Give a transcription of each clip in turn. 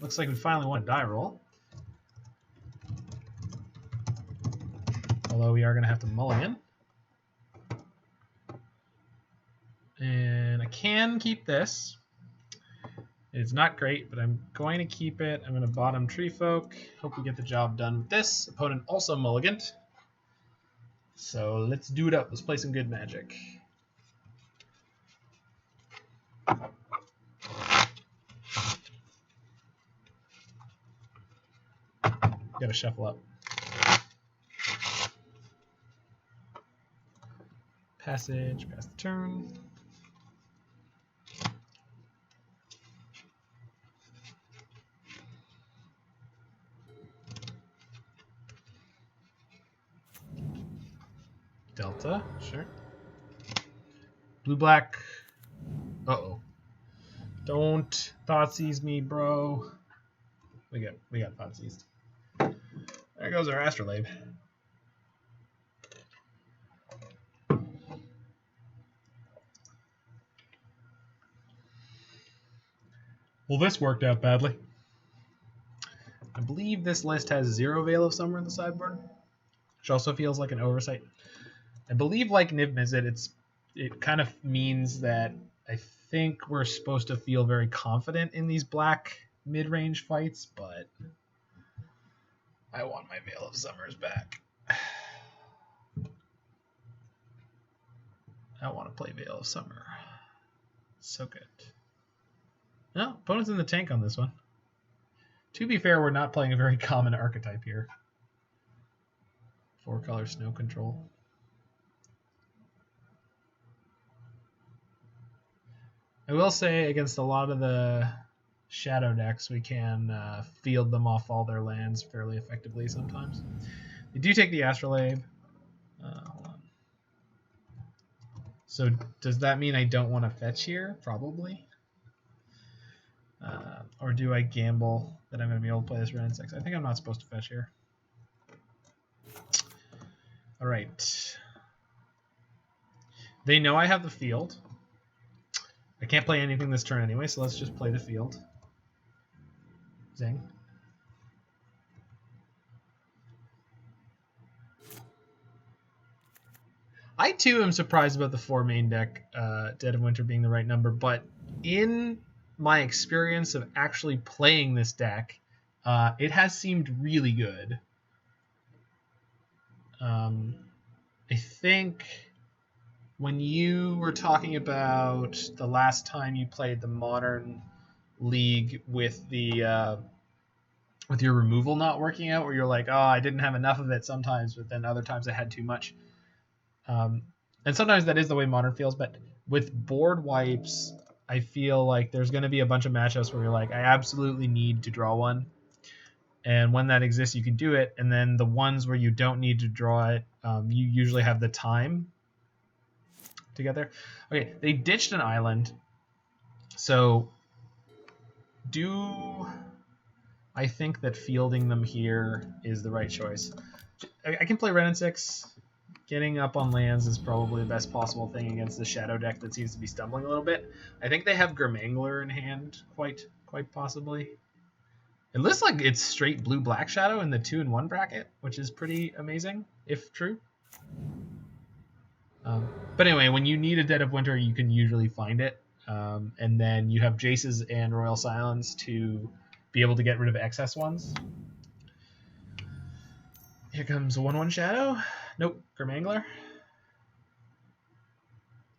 Looks like we finally won a die roll. Although we are going to have to mulligan. And I can keep this. It's not great, but I'm going to keep it. I'm going to bottom Treefolk. Hope we get the job done with this. Opponent also mulliganed. So let's do it up. Let's play some good Magic. Gotta shuffle up. Passage, pass the turn. Delta, sure. Blue black. Uh-oh. Don't Thoughtseize me, bro. We got Thoughtseized. There goes our Astrolabe. Well, this worked out badly. I believe this list has 0 Veil of Summer in the sideboard, which also feels like an oversight. I believe, like Niv Mizzet, it kind of means that I think we're supposed to feel very confident in these black mid-range fights, but I want my Veil of Summers back. I want to play Veil of Summer. So good. No, opponent's in the tank on this one. To be fair, we're not playing a very common archetype here. 4-color snow control. I will say against a lot of the shadow decks, we can field them off all their lands fairly effectively sometimes. They do take the Astrolabe. Hold on. So does that mean I don't want to fetch here? Probably. Or do I gamble that I'm going to be able to play this Wrenn and Six? I think I'm not supposed to fetch here. All right. They know I have the field. I can't play anything this turn anyway, so let's just play the field. Zing. I too am surprised about the 4 main deck, Dead of Winter being the right number, but in my experience of actually playing this deck, it has seemed really good. I think when you were talking about the last time you played the Modern League with the with your removal not working out, where you're like, oh, I didn't have enough of it sometimes, but then other times I had too much. And sometimes that is the way Modern feels, but with board wipes, I feel like there's going to be a bunch of matchups where you're like, I absolutely need to draw one. And when that exists, you can do it. And then the ones where you don't need to draw it, you usually have the time together. Okay, they ditched an island. So do I think that fielding them here is the right choice? I can play Wrenn and Six. Getting up on lands is probably the best possible thing against the shadow deck that seems to be stumbling a little bit. I think they have Grimangler in hand, quite possibly. It looks like it's straight blue-black shadow in the 2-in-1 bracket, which is pretty amazing, if true. But anyway, when you need a Dead of Winter, you can usually find it. And then you have Jace's and Royal Scions to be able to get rid of excess ones. Here comes a 1-1 shadow. Nope, Grimangler.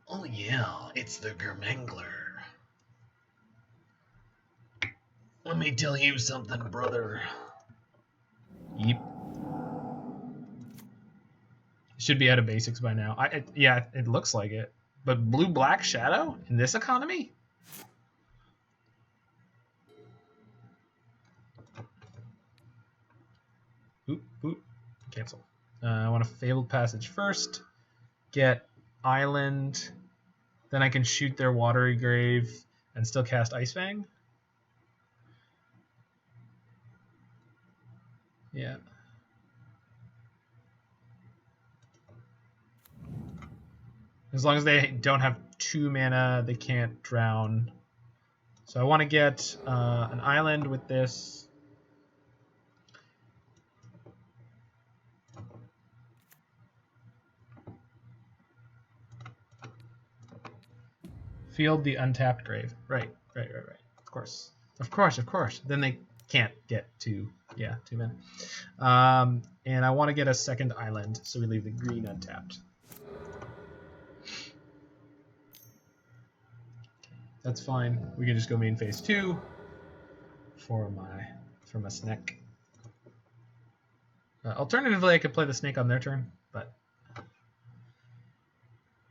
Oh yeah, it's the Grimangler. Let me tell you something, brother. Yep. Should be out of basics by now. Yeah, it looks like it. But blue-black shadow in this economy? Oop. Cancel. I want a Fabled Passage first. Get Island. Then I can shoot their Watery Grave and still cast Ice-Fang. Yeah. As long as they don't have 2 mana, they can't drown So I want to get an island with this. Field the untapped grave. Right. Of course. Then they can't get two men. And I want to get a second island, so we leave the green untapped. That's fine. We can just go main phase 2 for my snake. Alternatively, I could play the snake on their turn, but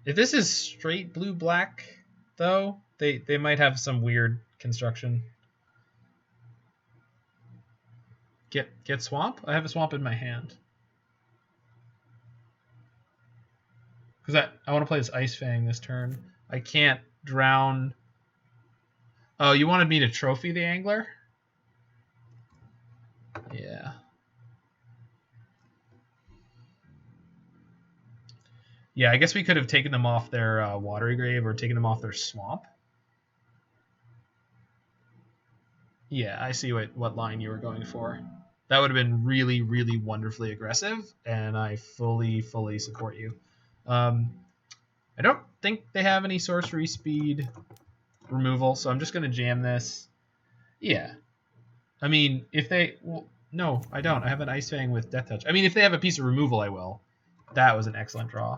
if this is straight blue-black, though, they might have some weird construction. Get swamp? I have a swamp in my hand. Because I want to play this Ice-Fang this turn. I can't drown. Oh, you wanted me to trophy the angler? Yeah. Yeah, I guess we could have taken them off their watery grave or taken them off their swamp. Yeah, I see what line you were going for. That would have been really, really wonderfully aggressive, and I fully support you. I don't think they have any sorcery speed removal, so I'm just going to jam this. Yeah. I mean, if they... Well, no, I don't. I have an Ice-Fang with Death Touch. I mean, if they have a piece of removal, I will. That was an excellent draw.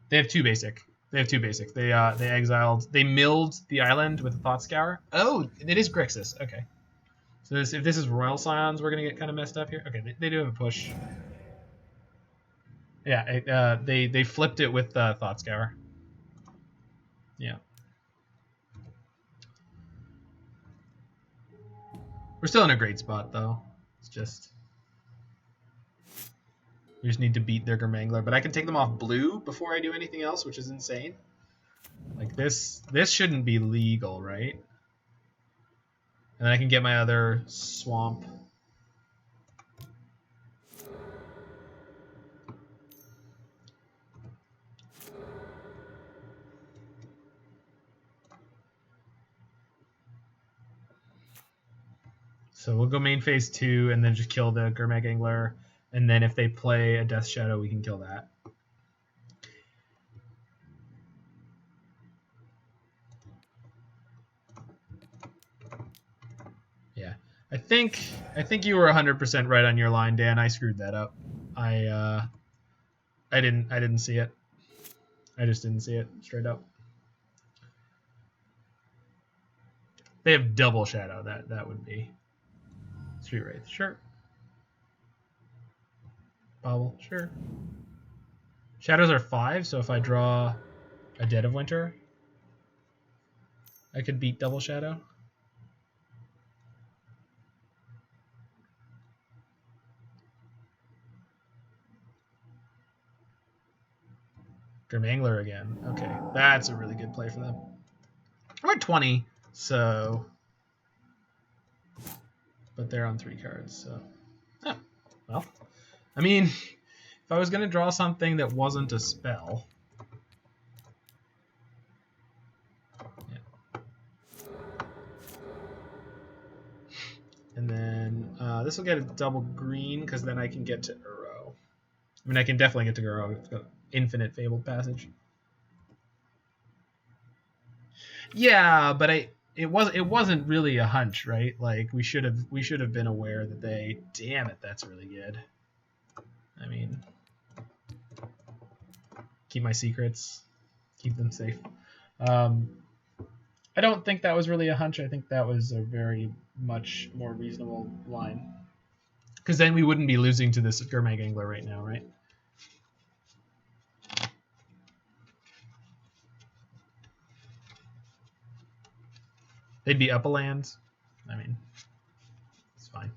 They have two basic. They exiled... They milled the island with a Thought Scour. Oh, it is Grixis. Okay. So if this is Royal Scions, we're going to get kind of messed up here. Okay, they do have a push. Yeah, they flipped it with Thought Scour. Yeah. We're still in a great spot, though. It's just... We just need to beat their Gurmangler. But I can take them off blue before I do anything else, which is insane. Like, this shouldn't be legal, right? And then I can get my other swamp. So we'll go main phase 2 and then just kill the Gurmangler. And then if they play a Death Shadow, we can kill that. Yeah. I think you were 100% right on your line, Dan. I screwed that up. I didn't see it. I just didn't see it straight up. They have double shadow. That would be Street Wraith. Sure. Bobble. Sure. Shadows are 5, so if I draw a Dead of Winter, I could beat double shadow. Gurmangler again. Okay, that's a really good play for them. We're at 20, so... But they're on 3 cards, so... Oh, well. I mean, if I was going to draw something that wasn't a spell... Yeah. And then this will get a double green, because then I can get to Uro. I mean, I can definitely get to Uro. It's got infinite Fabled Passage. Yeah, but it wasn't really a hunch, right? Like we should have been aware that they... Damn it, that's really good. I mean, keep my secrets, keep them safe. I don't think that was really a hunch. I think that was a very much more reasonable line. Because then we wouldn't be losing to this Gurmangler right now, right? They'd be up a land. I mean, it's fine.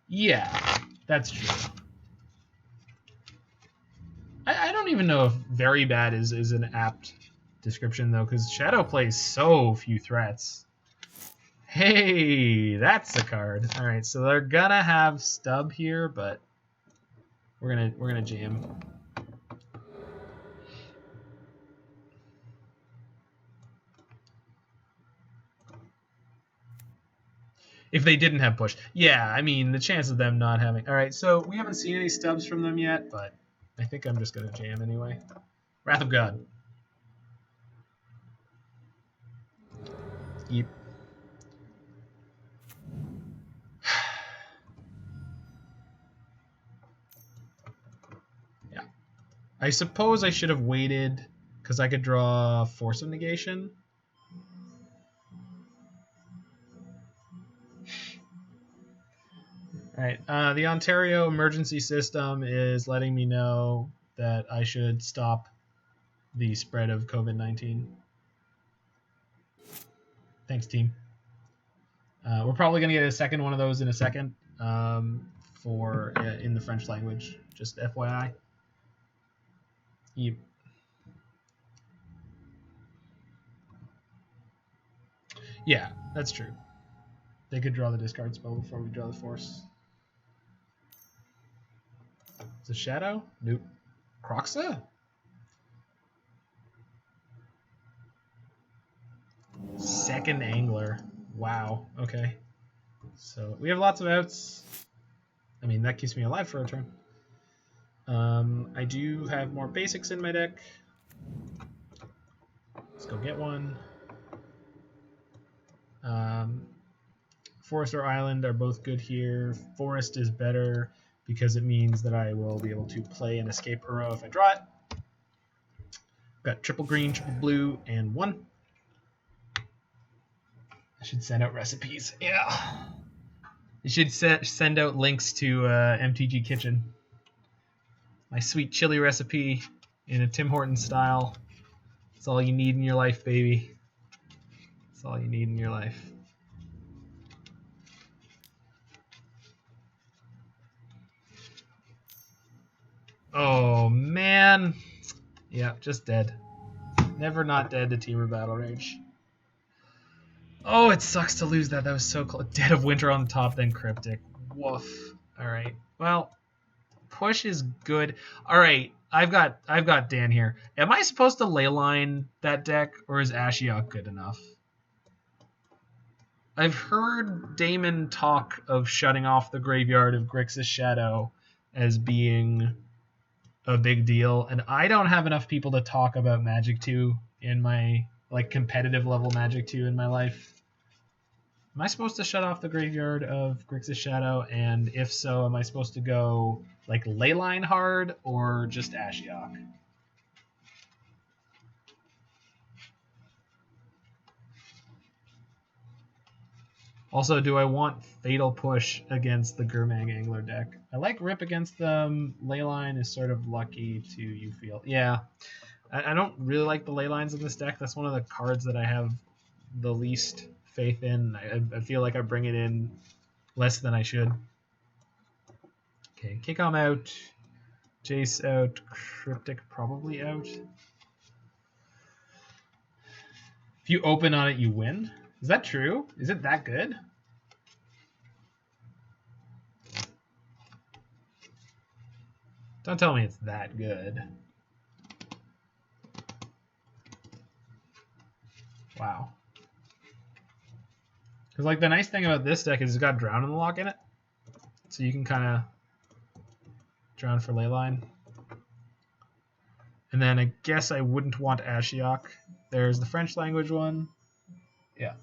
Yeah, that's true. I don't even know if very bad is an apt description, though, because Shadow plays so few threats. Hey, that's a card. All right, so they're gonna have Stub here, but we're gonna jam. If they didn't have push. Yeah, I mean, the chance of them not having... All right, so we haven't seen any stubs from them yet, but I think I'm just going to jam anyway. Wrath of God. Yep. Yeah. I suppose I should have waited, because I could draw Force of Negation. All right. The Ontario emergency system is letting me know that I should stop the spread of COVID-19. Thanks, team. We're probably going to get a second one of those in a second for in the French language. Just FYI. Yep. Yeah, that's true. They could draw the discard spell before we draw the force. Is it Shadow? Nope. Croxa? Second Angler. Wow. Okay. So we have lots of outs. I mean, that keeps me alive for a turn. I do have more basics in my deck. Let's go get one. Forest or Island are both good here. Forest is better because it means that I will be able to play and escape Uro if I draw it. Got triple green, triple blue, and one. I should send out recipes. Yeah. I should send out links to MTG Kitchen. My sweet chili recipe in a Tim Hortons style. That's all you need in your life, baby. That's all you need in your life. Oh, man. Yeah, just dead. Never not dead to Temur Battle Rage. Oh, it sucks to lose that. That was so close. Dead of Winter on the top, then Cryptic. Woof. All right. Well, push is good. All right. I've got Dan here. Am I supposed to Leyline that deck, or is Ashiok good enough? I've heard Damon talk of shutting off the graveyard of Grixis Shadow as being a big deal, and I don't have enough people to talk about Magic 2 in my competitive level Magic 2 in my life. Am I supposed to shut off the graveyard of Grixis Shadow? And if so, am I supposed to go Leyline hard or just Ashiok? Also, do I want Fatal Push against the Gurmag Angler deck? I like Rip against them. Leyline is sort of lucky to you feel. Yeah. I don't really like the Leylines in this deck. That's one of the cards that I have the least faith in. I feel like I bring it in less than I should. Okay, Kickom out. Jace out. Cryptic probably out. If you open on it, you win? Is that true? Is it that good? Don't tell me it's that good. Wow. Because the nice thing about this deck is it's got Drown in the Loch in it. So you can kind of drown for Leyline. And then I guess I wouldn't want Ashiok. There's the French language one. Yeah.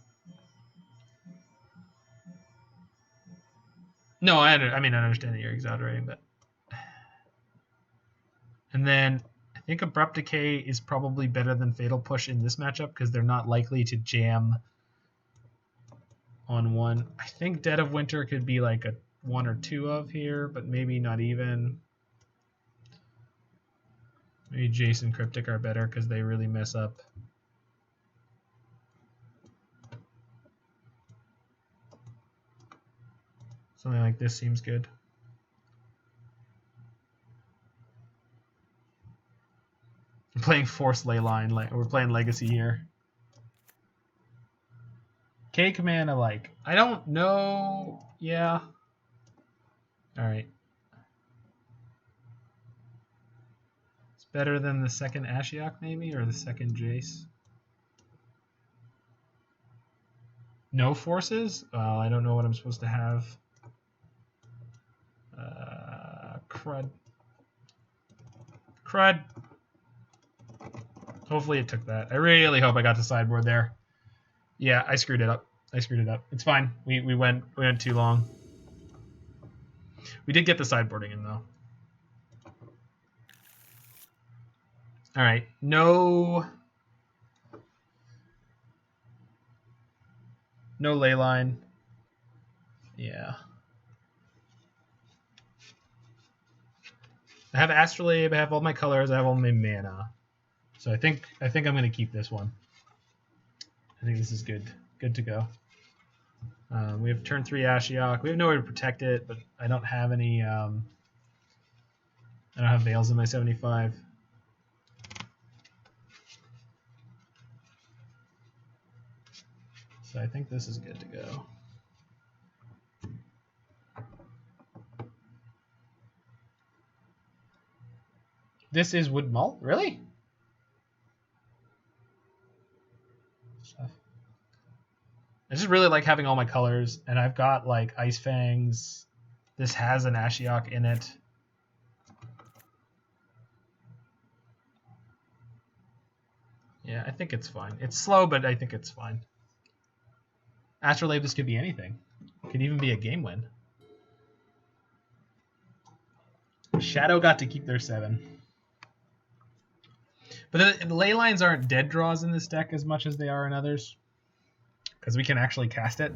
No, I understand that you're exaggerating, but... And then I think Abrupt Decay is probably better than Fatal Push in this matchup because they're not likely to jam on one. I think Dead of Winter could be a 1 or 2 of here, but maybe not even. Maybe Jace and Cryptic are better because they really mess up. Something like this seems good. I'm playing Force Leyline. We're playing Legacy here. K command I like. I don't know. Yeah. All right. It's better than the second Ashiok maybe, or the second Jace. No forces? Well, I don't know what I'm supposed to have. Crud. Crud. Hopefully it took that. I really hope I got the sideboard there. Yeah, I screwed it up. It's fine. We went too long. We did get the sideboarding in though. All right, no Leyline. Yeah. I have Astrolabe. I have all my colors. I have all my mana. So I think I'm gonna keep this one. I think this is good to go. We have turn 3 Ashiok. We have no way to protect it, but I don't have any. I don't have Veils in my 75. So I think this is good to go. This is Wood Malt? Really? I just really like having all my colors, and I've got like Ice-Fangs. This has an Ashiok in it. Yeah, I think it's fine. It's slow, but I think it's fine. Astrolabe, this could be anything. It could even be a game win. Shadow got to keep their 7. But the Leylines aren't dead draws in this deck as much as they are in others. Because we can actually cast it.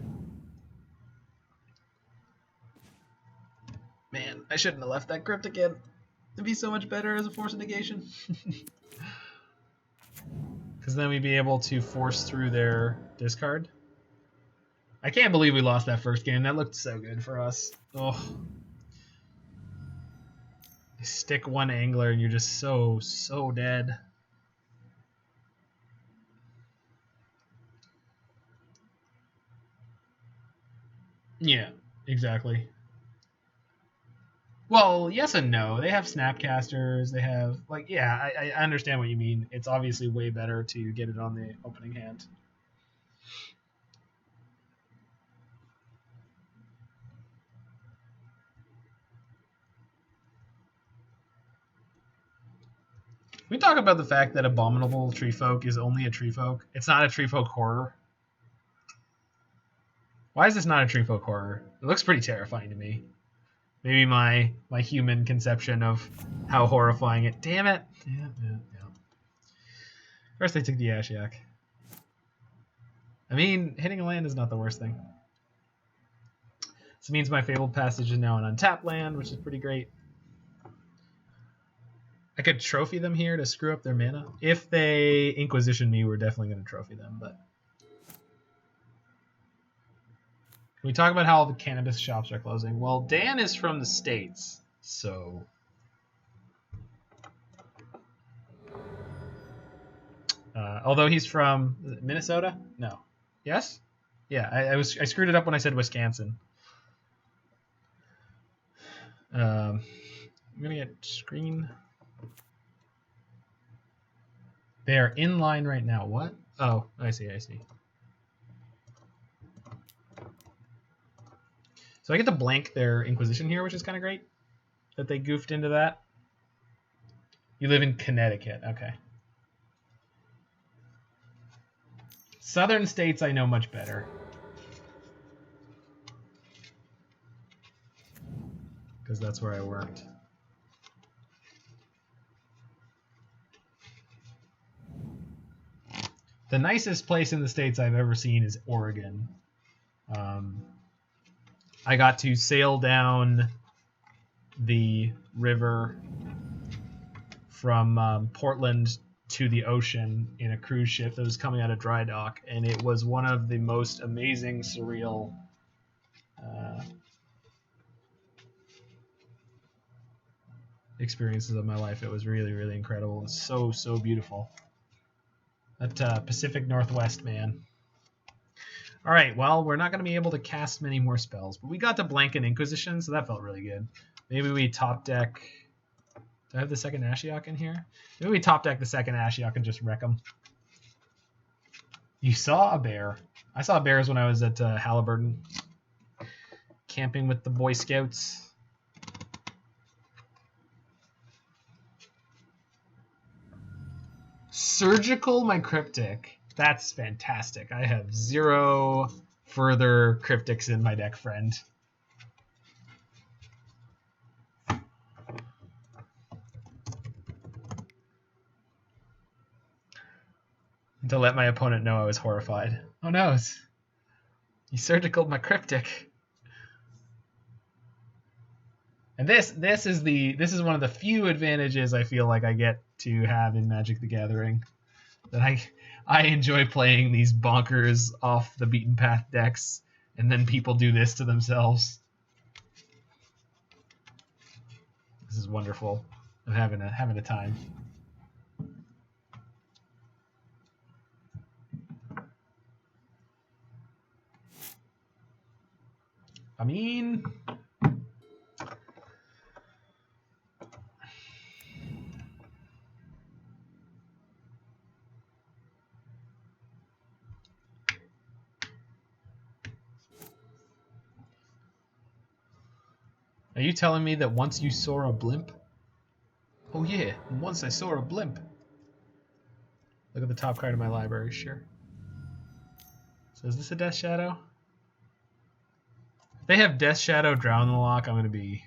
Man, I shouldn't have left that Cryptic in. It'd be so much better as a Force of Negation. Because then we'd be able to force through their discard. I can't believe we lost that first game. That looked so good for us. Oh. You stick one angler and you're just so dead. Yeah, exactly. Well, yes and no. They have Snapcasters. They have, like, yeah, I understand what you mean. It's obviously way better to get it on the opening hand. We talk about the fact that Abominable Treefolk is only a Treefolk. It's not a Treefolk horror. Why is this not a Treefolk horror? It looks pretty terrifying to me. Maybe my human conception of how horrifying it. Damn it! Yeah. First they took the Ashiok. I mean, hitting a land is not the worst thing. This means my Fabled Passage is now an untapped land, which is pretty great. I could trophy them here to screw up their mana. If they Inquisition me, we're definitely going to trophy them. But can we talk about how all the cannabis shops are closing? Well, Dan is from the States, so although he's from Minnesota, no, yes, yeah, I screwed it up when I said Wisconsin. I'm gonna get screen. They are in line right now. What? Oh, I see. So I get to blank their Inquisition here, which is kind of great that they goofed into that. You live in Connecticut. Okay. Southern states I know much better. Because that's where I worked. The nicest place in the States I've ever seen is Oregon. I got to sail down the river from Portland to the ocean in a cruise ship that was coming out of dry dock, and it was one of the most amazing, surreal experiences of my life. It was really, really incredible. It's so beautiful. That Pacific Northwest, man. All right, well, we're not going to be able to cast many more spells, but we got to blank an Inquisition, so that felt really good. Maybe we top deck. Do I have the second Ashiok in here? Maybe we top deck the second Ashiok and just wreck them. You saw a bear. I saw bears when I was at Halliburton, camping with the Boy Scouts. Surgical my Cryptic. That's fantastic. I have 0 further Cryptics in my deck, friend. To let my opponent know I was horrified. Oh no, he surgicaled my Cryptic. And this is one of the few advantages I feel like I get to have in Magic the Gathering. That I enjoy playing these bonkers off the beaten path decks, and then people do this to themselves. This is wonderful. I'm having a time. I mean, are you telling me that once you saw a blimp? Oh yeah, once I saw a blimp. Look at the top card of my library, sure. So is this a Death Shadow? If they have Death Shadow Drown the Loch, I'm gonna be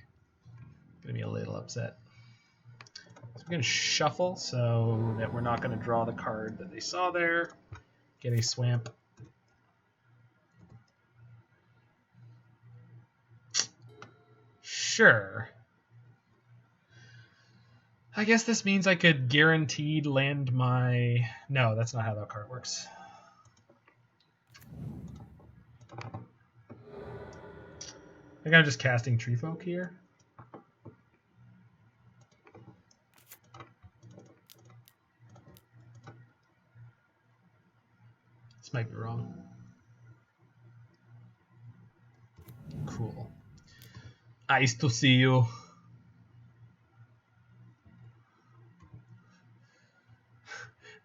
a little upset. So we're gonna shuffle so that we're not gonna draw the card that they saw there. Get a swamp. Sure. I guess this means I could guaranteed land my... No, that's not how that card works. I think I'm just casting Treefolk here. This might be wrong. Cool. Nice to see you.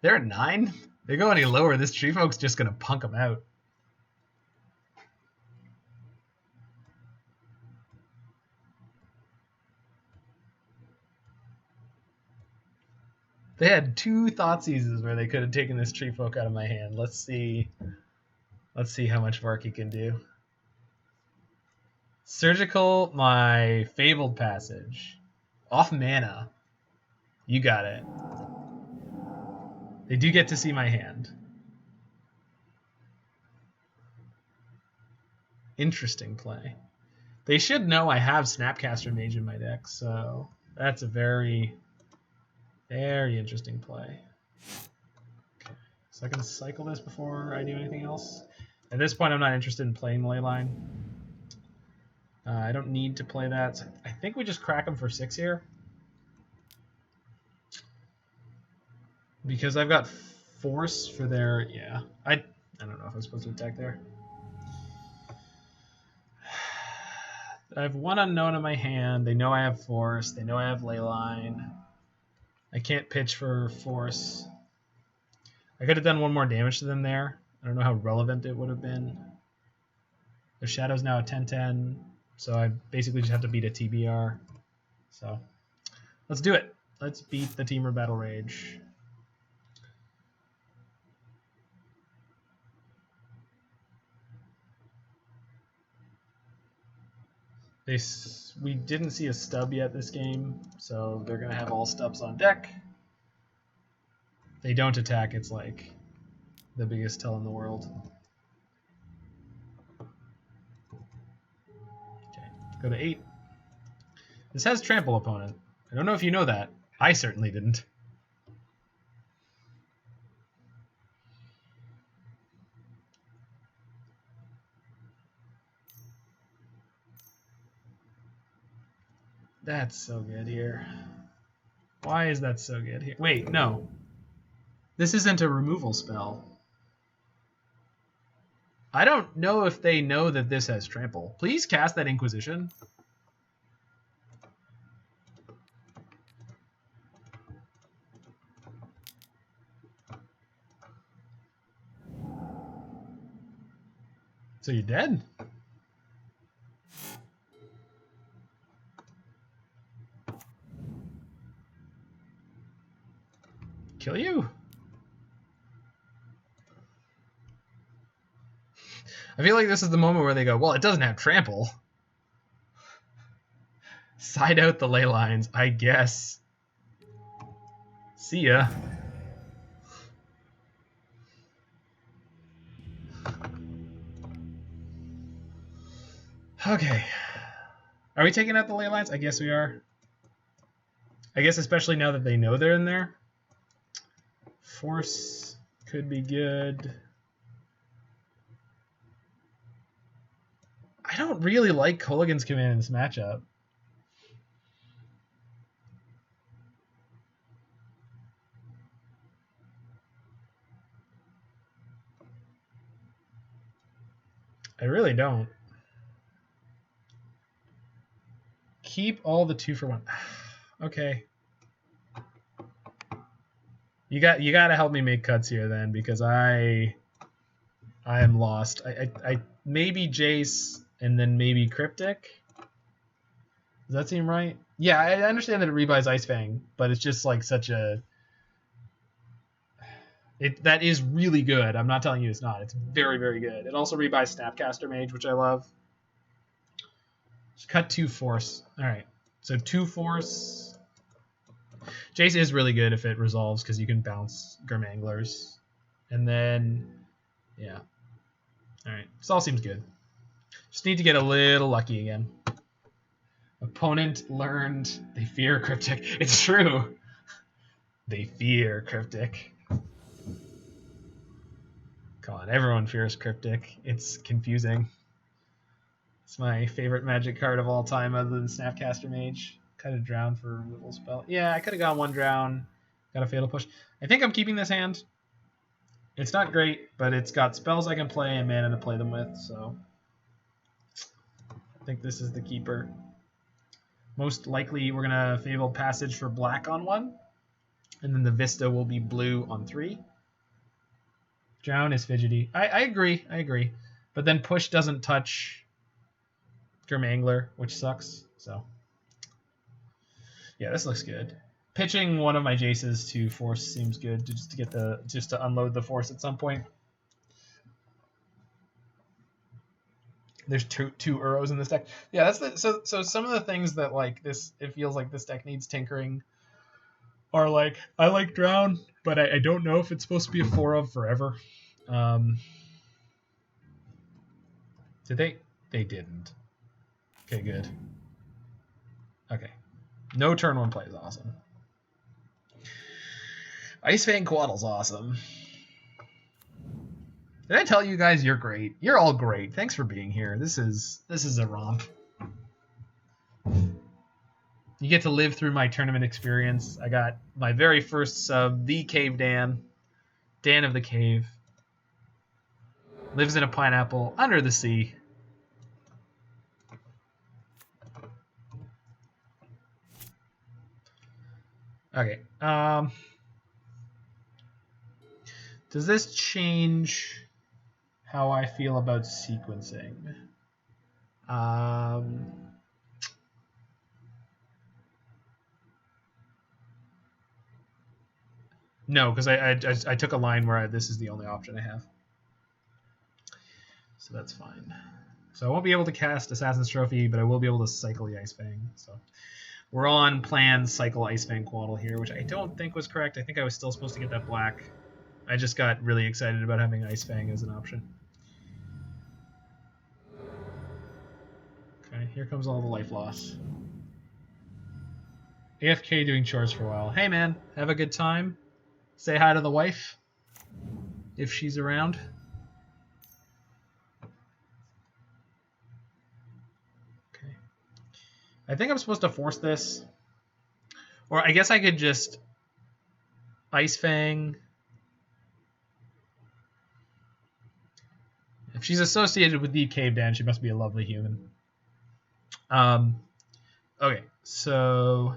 They're at 9? They go any lower, this Treefolk's just going to punk them out. They had 2 Thoughtseizes where they could have taken this Treefolk out of my hand. Let's see how much work he can do. Surgical, my Fabled Passage. Off mana. You got it. They do get to see my hand. Interesting play. They should know I have Snapcaster Mage in my deck, so that's a very, very interesting play. Okay. So I can cycle this before I do anything else. At this point, I'm not interested in playing the Leyline. I don't need to play that. So I think we just crack them for 6 here. Because I've got Force for their... Yeah. I don't know if I'm supposed to attack there. I have 1 unknown in my hand. They know I have Force. They know I have Leyline. I can't pitch for Force. I could have done 1 more damage to them there. I don't know how relevant it would have been. Their Shadow's now a 10-10, so I basically just have to beat a TBR. So let's do it. Let's beat the Temur Battle Rage. We didn't see a stub yet this game, so they're going to have all stubs on deck. If they don't attack, it's like the biggest tell in the world. Okay, go to 8. This has Trample Opponent. I don't know if you know that. I certainly didn't. That's so good here. Why is that so good here? Wait, no. This isn't a removal spell. I don't know if they know that this has Trample. Please cast that Inquisition. So you're dead? Kill you? I feel like this is the moment where they go, well, it doesn't have trample. Side out the ley lines, I guess. See ya. Okay. Are we taking out the ley lines? I guess we are. I guess especially now that they know they're in there. Force could be good. I don't really like Kolaghan's command in this matchup. I really don't. Keep all the 2-for-1. Okay. You got to help me make cuts here then, because I am lost. I maybe Jace and then maybe Cryptic. Does that seem right? Yeah, I understand that it rebuys Ice-Fang, but it's just like such a... that is really good. I'm not telling you it's not. It's very, very good. It also rebuys Snapcaster Mage, which I love. Just cut 2 Force. All right. So 2 Force. Jace is really good if it resolves because you can bounce Gurmanglers. And then, yeah. All right. This all seems good. Just need to get a little lucky again. Opponent learned they fear Cryptic. It's true. They fear Cryptic. Come on, everyone fears Cryptic. It's confusing. It's my favorite magic card of all time other than Snapcaster Mage. Cut a drown for a removal spell. Yeah, I could have gone 1 drown. Got a fatal push. I think I'm keeping this hand. It's not great, but it's got spells I can play and mana to play them with, so I think this is the keeper. Most likely we're going to Fabled Passage for black on 1, and then the Vista will be blue on 3. Drown is fidgety. I agree. But then push doesn't touch Gurmangler, which sucks. So yeah, this looks good. Pitching one of my Jaces to Force seems good, just to unload the Force at some point. There's two Uros in this deck. Yeah, that's so some of the things that like this, it feels like this deck needs tinkering are like, I like Drown, but I don't know if it's supposed to be a 4 of forever. Did they? They didn't. Okay, good. Okay. No turn 1 play is awesome. Ice-Fang Coatl's awesome. Did I tell you guys you're great? You're all great. Thanks for being here. This is a romp. You get to live through my tournament experience. I got my very first sub, the Cave Dan of the Cave. Lives in a pineapple under the sea. Okay. Does this change how I feel about sequencing? No, because I took a line where this is the only option I have. So that's fine. So I won't be able to cast Assassin's Trophy, but I will be able to cycle the Ice-Fang. So we're on plan cycle Ice-Fang Coatl here, which I don't think was correct. I think I was still supposed to get that black. I just got really excited about having Ice-Fang as an option. Okay, here comes all the life loss. AFK doing chores for a while. Hey man, have a good time. Say hi to the wife, if she's around. Okay. I think I'm supposed to force this. Or I guess I could just Ice-Fang. If she's associated with the Cave Dan, she must be a lovely human. Okay, so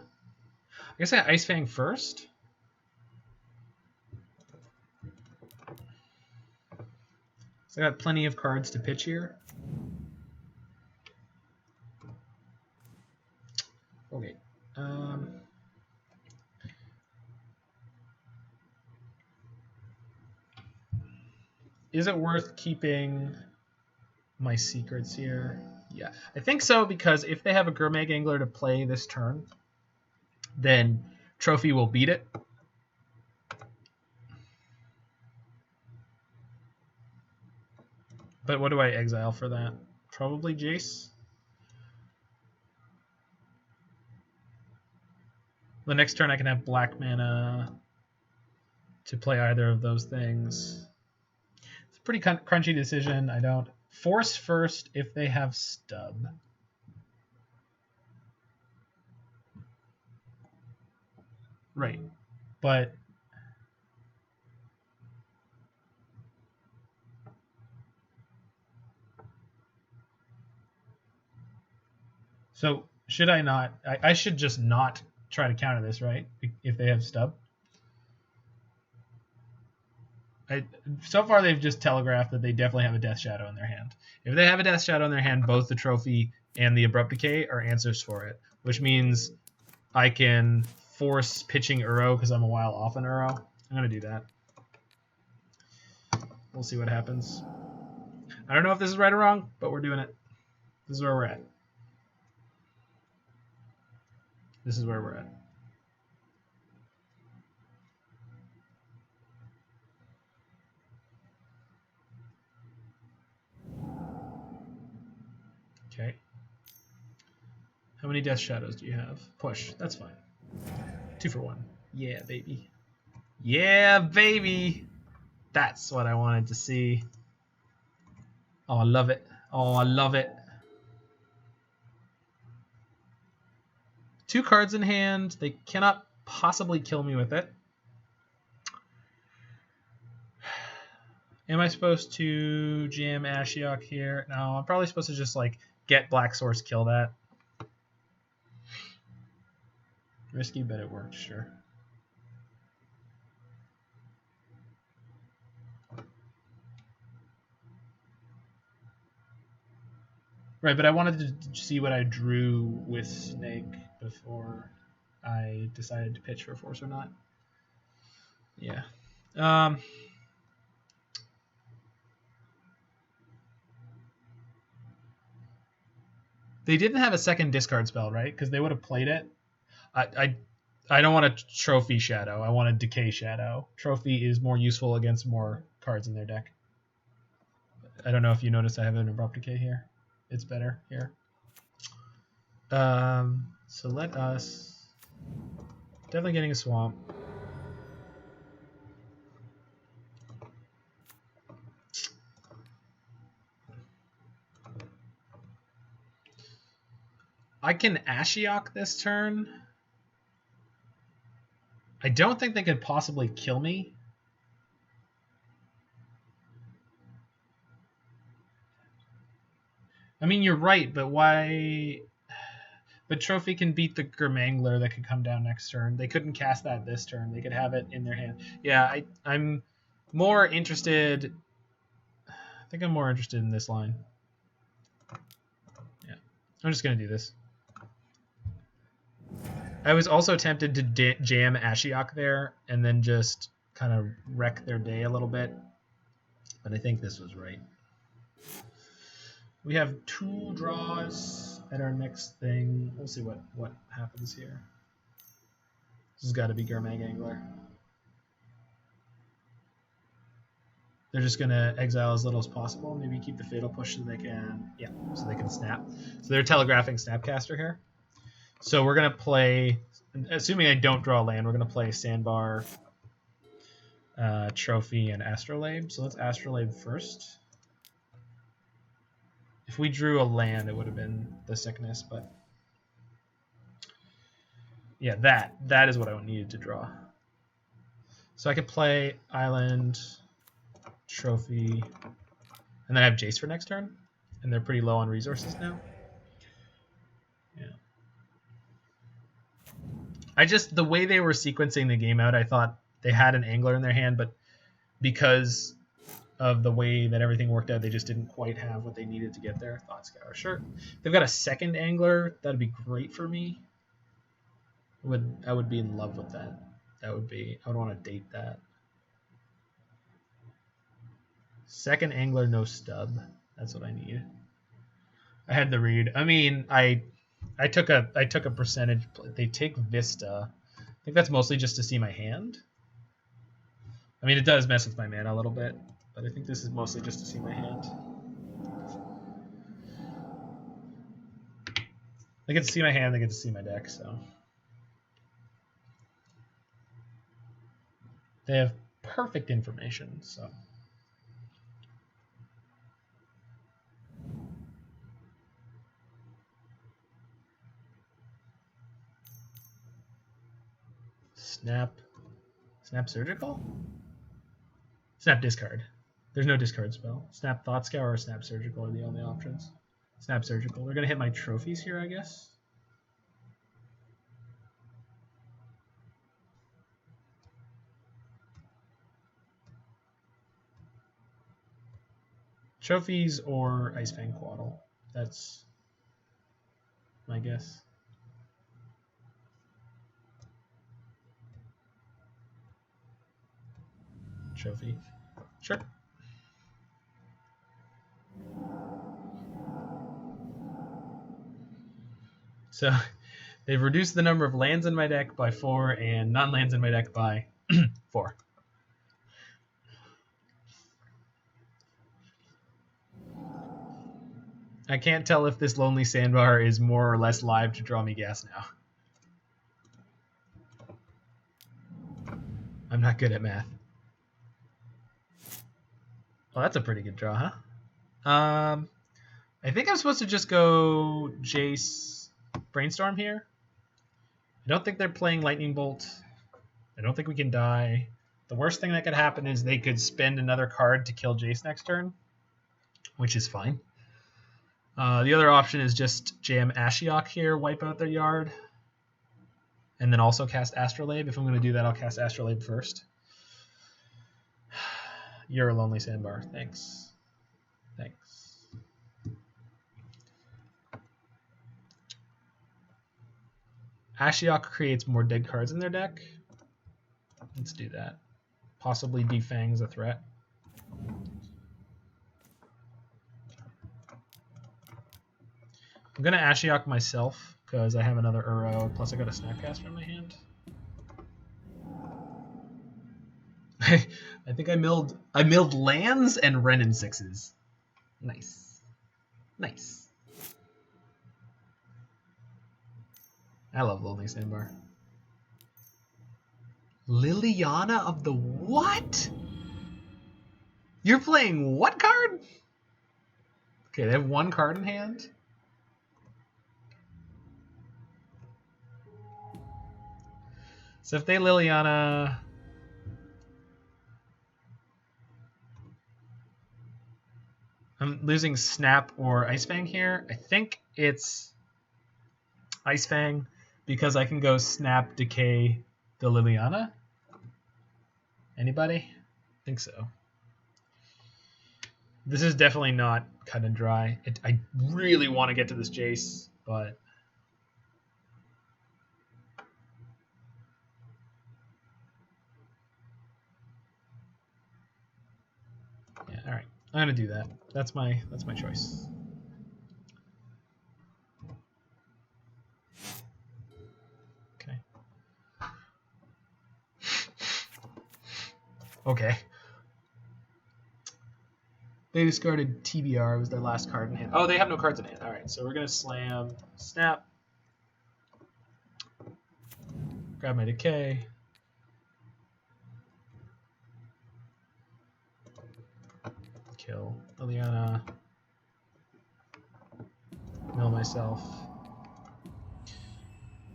I guess I Ice-Fang first. So I got plenty of cards to pitch here. Okay. Is it worth keeping my secrets here? Yeah, I think so, because if they have a Gurmag Angler to play this turn, then Trophy will beat it. But what do I exile for that? Probably Jace. The next turn I can have black mana to play either of those things. It's a pretty crunchy decision. I don't force first if they have stub. Right. But so should I not? I should just not try to counter this, right? If they have stub. So far, they've just telegraphed that they definitely have a Death Shadow in their hand. If they have a Death Shadow in their hand, both the Trophy and the Abrupt Decay are answers for it, which means I can force pitching Uro because I'm a while off an Uro. I'm going to do that. We'll see what happens. I don't know if this is right or wrong, but we're doing it. This is where we're at. This is where we're at. Okay. How many Death Shadows do you have? Push. That's fine. 2 for 1. Yeah, baby. Yeah, baby. That's what I wanted to see. Oh, I love it. Oh, I love it. 2 cards in hand. They cannot possibly kill me with it. Am I supposed to jam Ashiok here? No, I'm probably supposed to just like get Black Source, kill that. Risky, but it worked, sure. Right, but I wanted to see what I drew with Snake before I decided to pitch for Force or not. Yeah. They didn't have a second discard spell, right? Because they would have played it. I don't want a Trophy Shadow. I want a Decay Shadow. Trophy is more useful against more cards in their deck. I don't know if you noticed I have an Abrupt Decay here. It's better here. So let us... Definitely getting a Swamp. I can Ashiok this turn. I don't think they could possibly kill me. I mean, you're right, but why... But Trophy can beat the Gurmangler that could come down next turn. They couldn't cast that this turn. They could have it in their hand. Yeah, I'm more interested... I think I'm more interested in this line. Yeah, I'm just going to do this. I was also tempted to jam Ashiok there and then just kind of wreck their day a little bit. But I think this was right. We have 2 draws at our next thing. We'll see what happens here. This has got to be Gurmag Angler. They're just going to exile as little as possible. Maybe keep the Fatal Push so they can... Yeah, so they can snap. So they're telegraphing Snapcaster here. So we're going to play... Assuming I don't draw a land, we're going to play Sandbar, Trophy, and Astrolabe. So let's Astrolabe first. If we drew a land, it would have been the Sickness, but... Yeah, that is what I needed to draw. So I could play Island, Trophy, and then I have Jace for next turn. And they're pretty low on resources now. Yeah. The way they were sequencing the game out, I thought they had an Angler in their hand, but because of the way that everything worked out. They just didn't quite have what they needed to get there. Thought Scour, sure. They've got a second angler. That'd be great for me. I would be in love with that. I would want to date that. Second angler, no stub. That's what I need. I had the read. I mean, I took a percentage. They take Vista. I think that's mostly just to see my hand. I mean, it does mess with my mana a little bit, but I think this is mostly just to see my hand. They get to see my hand, they get to see my deck, so. They have perfect information, so. Snap Surgical? Snap Discard. There's no discard spell. Snap Thought Scour or Snap Surgical are the only options. Snap Surgical. They're going to hit my trophies here, I guess. Trophies or Ice-Fang Coatl. That's my guess. Trophy. Sure. So they've reduced the number of lands in my deck by 4 and non-lands in my deck by 4. I can't tell if this Lonely Sandbar is more or less live to draw me gas now. I'm not good at math. Well, that's a pretty good draw, huh? I think I'm supposed to just go Jace Brainstorm here. I don't think they're playing Lightning Bolt. I don't think we can die. The worst thing that could happen is they could spend another card to kill Jace next turn, which is fine. The other option is just jam Ashiok here, wipe out their yard, and then also cast Astrolabe. If I'm going to do that, I'll cast Astrolabe first. You're a Lonely Sandbar. Thanks. Ashiok creates more dead cards in their deck. Let's do that. Possibly Defang's a threat. I'm going to Ashiok myself because I have another Uro, plus I got a Snapcaster in my hand. I think I milled lands and Wrenn and Sixes. Nice. I love Lonely Sandbar. Liliana of the what? You're playing what card? Okay, they have one card in hand. So if they Liliana... I'm losing Snap or Ice-Fang here. I think it's Ice-Fang because I can go Snap, Decay, the Liliana. Anybody? I think so. This is definitely not cut and dry. I really want to get to this Jace, but... yeah, all right. I'm going to do that. That's my choice. Okay. They discarded TBR. It was their last card in hand. Oh, they have no cards in hand. All right, so we're going to slam Snap. Grab my Decay. Kill Liliana. Mill myself.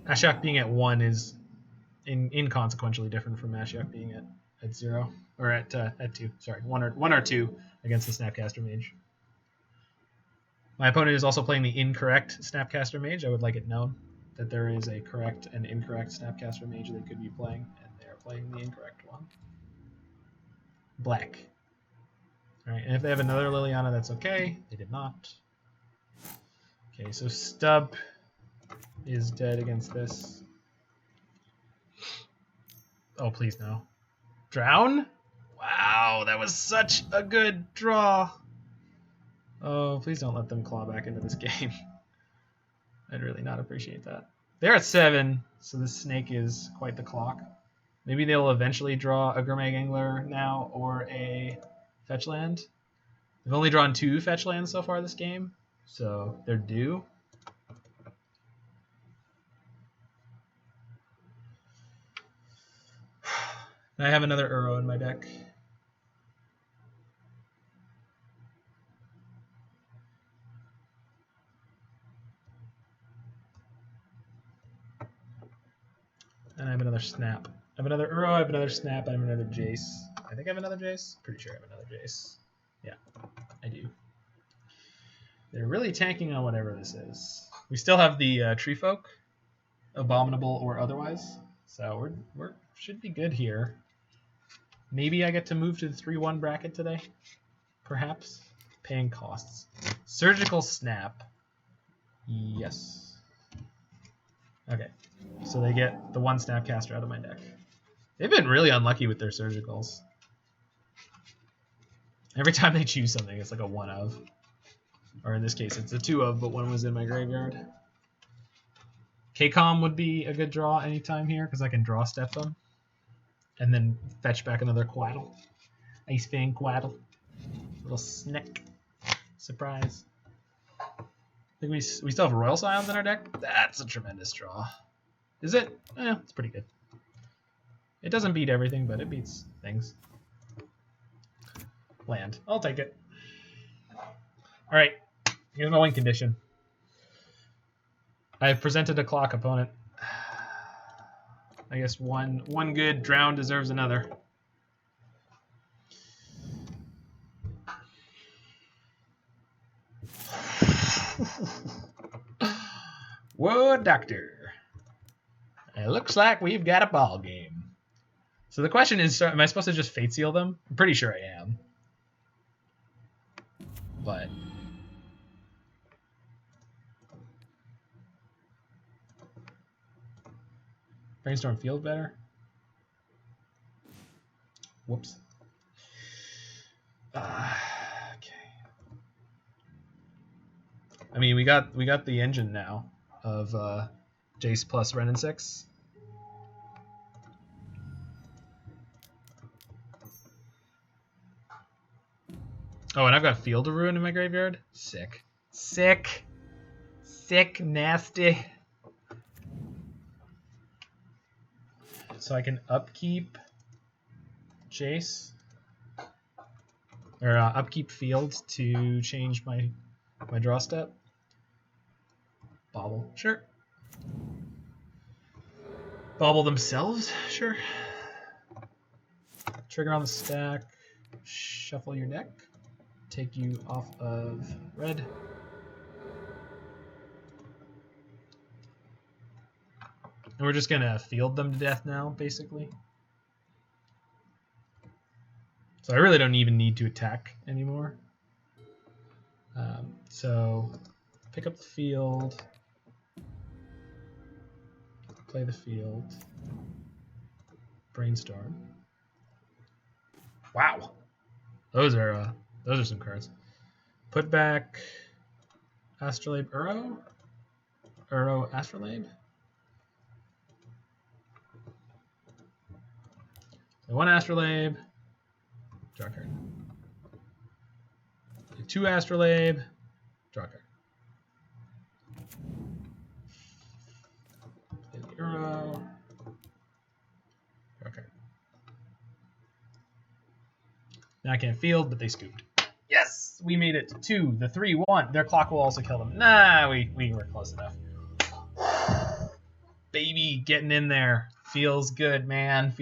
Ashiok being at 1 is inconsequentially different from Ashiok being at 0 or at 2. Sorry, 1 or 2 against the Snapcaster Mage. My opponent is also playing the incorrect Snapcaster Mage. I would like it known that there is a correct and incorrect Snapcaster Mage they could be playing, and they are playing the incorrect one. Black. Alright, and if they have another Liliana, that's okay. They did not. Okay, so Stub is dead against this. Oh, please no. Drown? Wow, that was such a good draw. Oh, please don't let them claw back into this game. I'd really not appreciate that. They're at 7, so this snake is quite the clock. Maybe they'll eventually draw a Gurmag Angler now or a fetch land. They've only drawn 2 fetch lands so far this game, so they're due. I have another Uro in my deck. And I have another Snap. I have another Uro, I have another Snap, I have another Jace. I think I have another Jace. Pretty sure I have another Jace. Yeah, I do. They're really tanking on whatever this is. We still have the Treefolk, Abominable or otherwise. So we're should be good here. Maybe I get to move to the 3-1 bracket today. Perhaps. Paying costs. Surgical Snap. Yes. Okay. So they get the 1 Snapcaster out of my deck. They've been really unlucky with their Surgicals. Every time they choose something, it's like a 1 of. Or in this case, it's a 2 of, but 1 was in my graveyard. K-Com would be a good draw anytime here, because I can draw step them. And then fetch back another Coatl. Ice-Fang Coatl. Little snack. Surprise. I think we still have Royal Scions in our deck. That's a tremendous draw. Is it? Eh, it's pretty good. It doesn't beat everything, but it beats things. Land. I'll take it. Alright. Here's my win condition. I have presented a clock opponent. I guess one good drown deserves another. Whoa, doctor. It looks like we've got a ball game. So the question is, am I supposed to just Fate Seal them? I'm pretty sure I am. But Brainstorm Field better? Whoops. Okay. I mean, we got the engine now of Jace plus Wrenn and Six. Oh, and I've got Field of Ruin in my graveyard. Sick. Sick. Sick, nasty. So I can upkeep Jace. Or upkeep Field to change my draw step. Bobble. Sure. Bobble themselves? Sure. Trigger on the stack. Shuffle your deck. Take you off of red. And we're just going to field them to death now, basically. So I really don't even need to attack anymore. So pick up the field. Play the field. Brainstorm. Wow. Those are some cards. Put back Astrolabe Uro. Uro Astrolabe. So 1 Astrolabe. Draw card. 2 Astrolabe. Draw card. Play the Uro. Draw card. Now I can't field, but they scooped. Yes! We made it to 2. The 3-1. Their clock will also kill them. Nah, we were close enough. Baby, getting in there. Feels good, man.